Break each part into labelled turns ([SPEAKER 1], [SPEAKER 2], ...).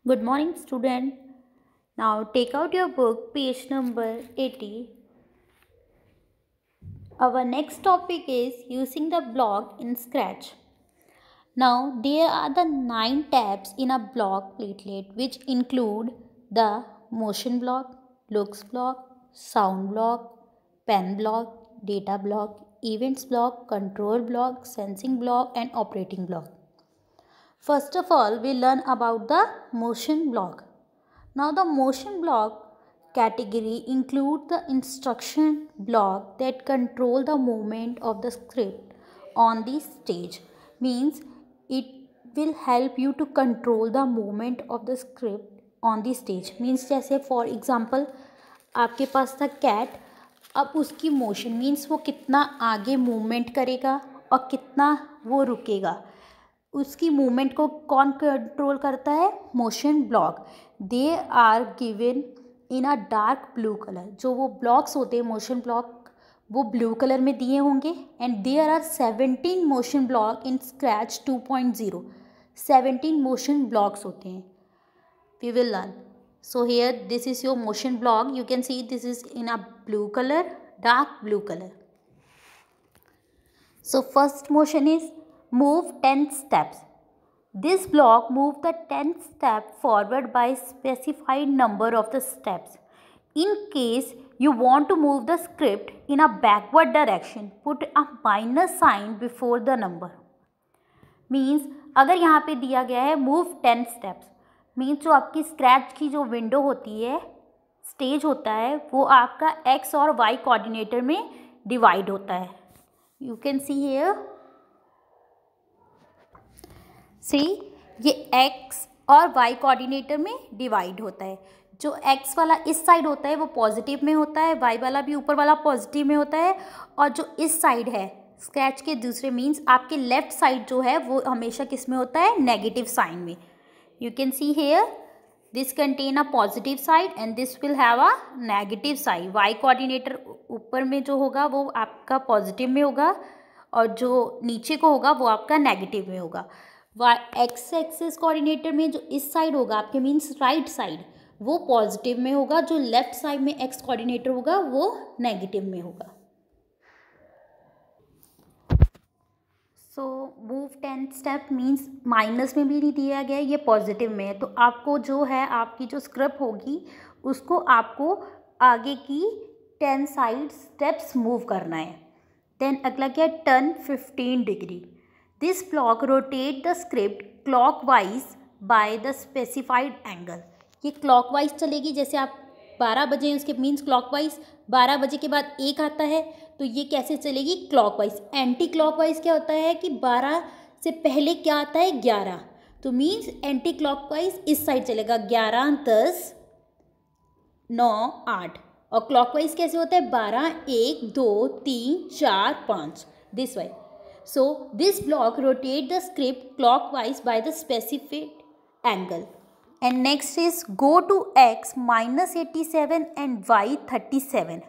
[SPEAKER 1] Good morning, student. Now take out your book, page number 80. Our next topic is using the block in Scratch. Now there are the 9 tabs in a block platelet, which include the motion block, looks block, sound block, pen block, data block, events block, control block, sensing block, and operating block. First of all, we learn about the motion block. Now the motion block category include the instruction block that control the movement of the script on the stage. Means it will help you to control the movement of the script on the stage. Means जैसे for example आपके पास था cat, अब उसकी motion means वो कितना आगे movement करेगा और कितना वो रुकेगा, उसकी मूवमेंट को कौन कंट्रोल करता है? Motion block. They are given in a dark blue colour. जो वो ब्लॉक्स होते हैं मोशन ब्लॉक वो ब्लू कलर में दिए होंगे. And there are 17 motion block in Scratch 2.0. 17 motion blocks होते हैं. We will learn. So here this is your motion block. You can see this is in a blue color, dark blue color. So first motion is move 10 steps. This block move the 10th step forward by specified number of the steps. In case you want to move the script in a backward direction, put a minus sign before the number. Means अगर यहाँ पे दिया गया है move 10 steps, means जो आपकी scratch की जो विंडो होती है, स्टेज होता है, वो आपका एक्स और वाई कोऑर्डिनेटर में डिवाइड होता है. यू कैन सी हियर, सी ये एक्स और वाई कोऑर्डिनेटर में डिवाइड होता है. जो एक्स वाला इस साइड होता है वो पॉजिटिव में होता है, वाई वाला भी ऊपर वाला पॉजिटिव में होता है, और जो इस साइड है स्क्रैच के दूसरे मीन्स आपके लेफ्ट साइड जो है वो हमेशा किस में होता है? नेगेटिव साइन में. You can see here this contain a positive side and this will have a negative side. Y coordinator ऊपर में जो होगा वो आपका पॉजिटिव में होगा और जो नीचे को होगा वो आपका नेगेटिव में होगा. एक्स एक्सिस कोऑर्डिनेटर में जो इस साइड होगा आपके मीन्स राइट साइड वो पॉजिटिव में होगा, जो लेफ्ट साइड में एक्स कोऑर्डिनेटर होगा वो नेगेटिव में होगा. So move 10 step means minus में भी नहीं दिया गया, ये पॉजिटिव में है. तो आपको जो है आपकी जो स्क्रिप्ट होगी उसको आपको आगे की 10 साइड स्टेप्स मूव करना है. देन अगला क्या है? Turn 15 degree. This block rotate the script clockwise by the specified angle. ये क्लॉकवाइज चलेगी, जैसे आप 12 बजे उसके मीन्स क्लॉकवाइज, 12 बजे के बाद एक आता है तो ये कैसे चलेगी? क्लॉकवाइज. एंटी क्लॉकवाइज क्या होता है कि 12 से पहले क्या आता है? 11. तो मीन्स एंटी क्लॉकवाइज इस साइड चलेगा, 11 10 9 8. और क्लॉकवाइज कैसे होता है? 12 1 2 3 4 5 this way. So this block rotate the script clockwise by the specific angle. And next is go to x minus 87 and y 37.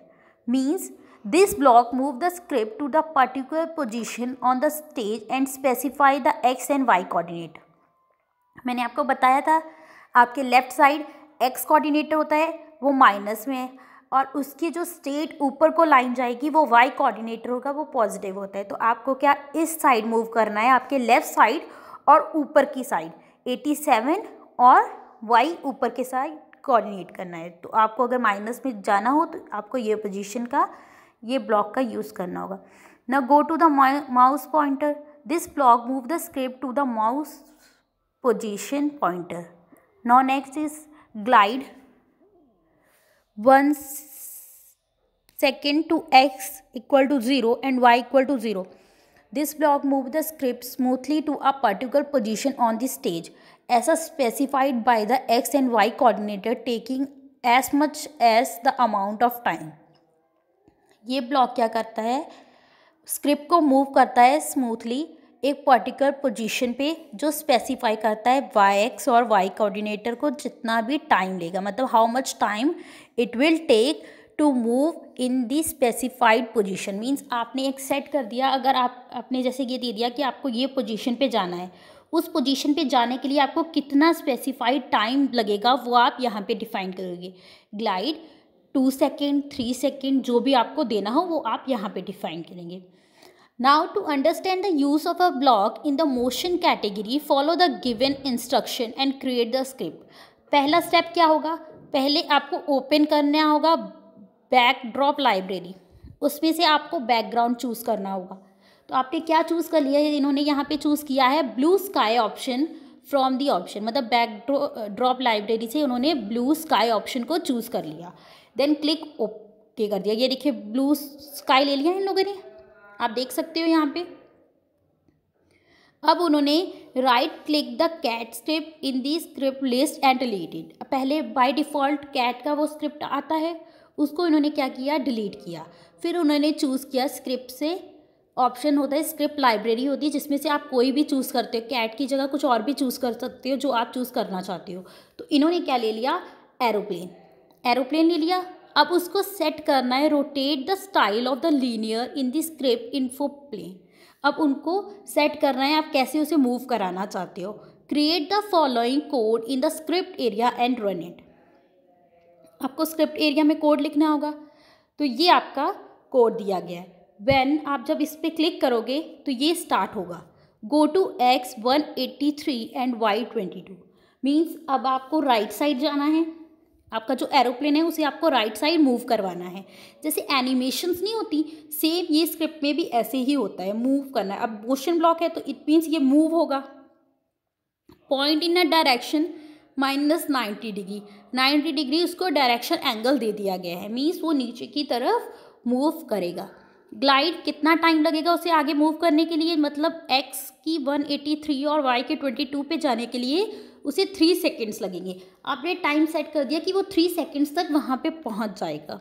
[SPEAKER 1] Means this block move the script to the particular position on the stage and specify the x and y coordinate. मैंने आपको बताया था आपके left side x coordinator होता है वो minus में है, और उसकी जो स्टेट ऊपर को लाइन जाएगी वो y कोऑर्डिनेटर होगा वो पॉजिटिव होता है. तो आपको क्या इस साइड मूव करना है, आपके लेफ्ट साइड और ऊपर की साइड 87 और y ऊपर के साइड कोऑर्डिनेट करना है. तो आपको अगर माइनस में जाना हो तो आपको ये पोजीशन का ये ब्लॉक का यूज़ करना होगा. Now go to the mouse pointer. This block move the script to the mouse position pointer. Now next is glide 1 second to x equal to 0 and y equal to 0. This block move the script smoothly to a particular position on the stage as specified by the x and y coordinator, taking as much as the amount of time. ये block क्या करता है? Script को move करता है smoothly एक particular position पे जो स्पेसिफाई करता है वाई एक्स और वाई कोऑर्डिनेटर को जितना भी टाइम लेगा, मतलब how much time it will take to move in the specified position. Means आपने एक सेट कर दिया, अगर आपने जैसे ये दे दिया कि आपको ये पोजीशन पे जाना है, उस पोजीशन पे जाने के लिए आपको कितना स्पेसिफाइड टाइम लगेगा वो आप यहाँ पे डिफाइन करोगे। ग्लाइड 2 सेकेंड 3 सेकेंड जो भी आपको देना हो वो आप यहाँ पे डिफाइन करेंगे। Now to understand the use of a block in the motion category follow the given instruction and create the script. पहला स्टेप क्या होगा, पहले आपको ओपन करना होगा बैकड्रॉप लाइब्रेरी, उसमें से आपको बैकग्राउंड चूज़ करना होगा। तो आपने क्या चूज़ कर लिया है, इन्होंने यहाँ पे चूज़ किया है blue sky option from the option, मतलब बैकड्रॉप लाइब्रेरी से उन्होंने ब्लू स्काई ऑप्शन को चूज़ कर लिया। देन क्लिक ओके कर दिया। ये देखिए ब्लू स्काई ले लिया इन लोगों ने, आप देख सकते हो यहाँ पे। अब उन्होंने right click the cat script in the script list and delete it. पहले बाय डिफ़ॉल्ट कैट का वो स्क्रिप्ट आता है, उसको इन्होंने क्या किया, डिलीट किया। फिर उन्होंने चूज़ किया स्क्रिप्ट से, ऑप्शन होता है स्क्रिप्ट लाइब्रेरी होती है जिसमें से आप कोई भी चूज़ करते हो, कैट की जगह कुछ और भी चूज़ कर सकते हो जो आप चूज़ करना चाहते हो। तो इन्होंने क्या ले लिया, एरोप्लेन ले लिया। अब उसको सेट करना है rotate the style of the linear in the script info plane. अब उनको सेट करना है आप कैसे उसे मूव कराना चाहते हो। Create the following code in the script area and run it. आपको स्क्रिप्ट एरिया में कोड लिखना होगा, तो ये आपका कोड दिया गया है। व्हेन आप जब इस पर क्लिक करोगे तो ये स्टार्ट होगा, go to X 183 and Y 22। Means अब आपको राइट साइड जाना है, आपका जो एरोप्लेन है उसे आपको राइट साइड मूव करवाना है। जैसे एनिमेशंस नहीं होती, सेम ये स्क्रिप्ट में भी ऐसे ही होता है, मूव करना है। अब मोशन ब्लॉक है तो इट मीन्स ये मूव होगा। Point in a direction -90 degree, 90 degree उसको डायरेक्शन एंगल दे दिया गया है, मीन्स वो नीचे की तरफ मूव करेगा। ग्लाइड कितना टाइम लगेगा उसे आगे मूव करने के लिए, मतलब X की 183 और Y के 22 पे जाने के लिए उसे 3 सेकेंड्स लगेंगे। आपने टाइम सेट कर दिया कि वो 3 सेकेंड्स तक वहाँ पे पहुँच जाएगा।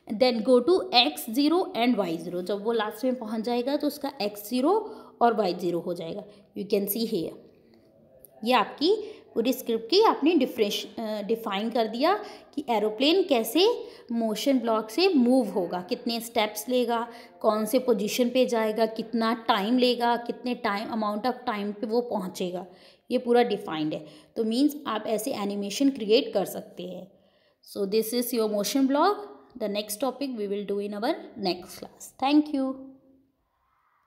[SPEAKER 1] Then go to X0 and Y0। जब वो लास्ट में पहुँच जाएगा तो उसका X0 और Y0 हो जाएगा। यू कैन सी हियर, ये आपकी पूरी स्क्रिप्ट की आपने डिफाइन कर दिया कि एरोप्लेन कैसे मोशन ब्लॉक से मूव होगा, कितने स्टेप्स लेगा, कौन से पोजीशन पे जाएगा, कितना टाइम लेगा, कितने टाइम अमाउंट ऑफ टाइम पे वो पहुंचेगा, ये पूरा डिफाइंड है। तो मीन्स आप ऐसे एनिमेशन क्रिएट कर सकते हैं। So this is your motion block. The next topic we will do in our next class. Thank you.